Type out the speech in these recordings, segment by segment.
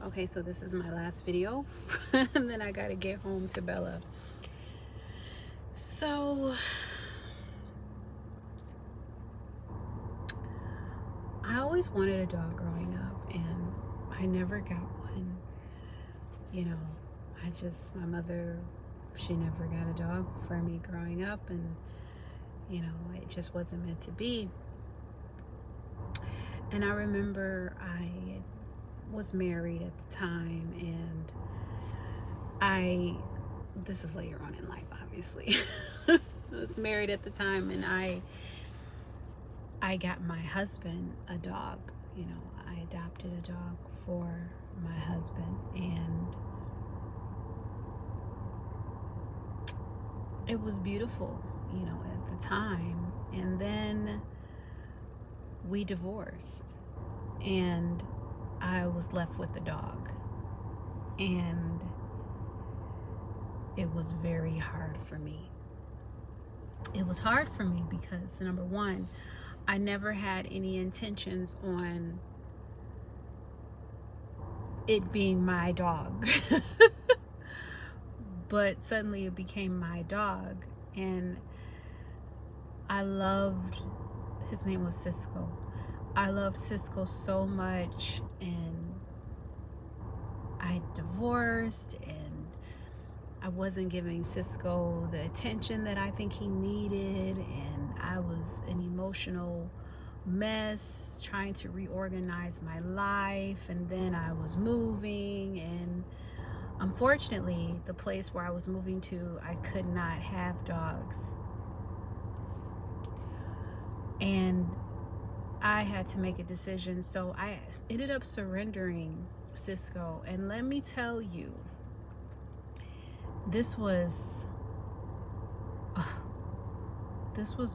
Okay, so this is my last video and then I gotta get home to Bella. So I always wanted a dog growing up and I never got one. You know, my mother, she never got a dog for me growing up, and it just wasn't meant to be. And I remember I was married at the time, and this is later on in life, obviously. I was married at the time, and I got my husband a dog. I adopted a dog for my husband, and it was beautiful, at the time. And then we divorced, and I was left with the dog, and it was very hard for me. It was hard for me because, number one, I never had any intentions on it being my dog. But suddenly it became my dog, and I loved, his name was Cisco. I loved Cisco so much, and I divorced, and I wasn't giving Cisco the attention that I think he needed, and I was an emotional mess trying to reorganize my life. And then I was moving, and unfortunately, the place where I was moving to, I could not have dogs. And I had to make a decision. So I ended up surrendering Cisco. And let me tell you, this was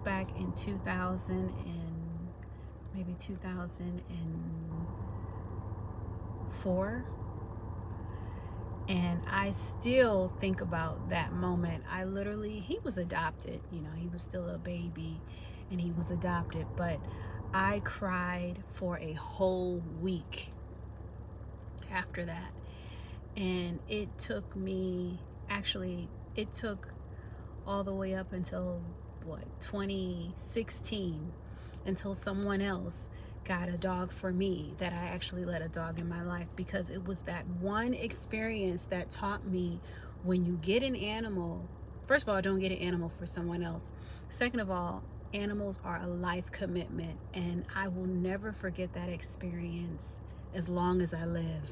back in 2000 and maybe 2004. And I still think about that moment. He was adopted, he was still a baby, and he was adopted, but I cried for a whole week after that. And it took all the way up until 2016, until someone else got a dog for me, that I actually let a dog in my life, because it was that one experience that taught me, when you get an animal, first of all, don't get an animal for someone else. Second of all, animals are a life commitment, and I will never forget that experience as long as I live.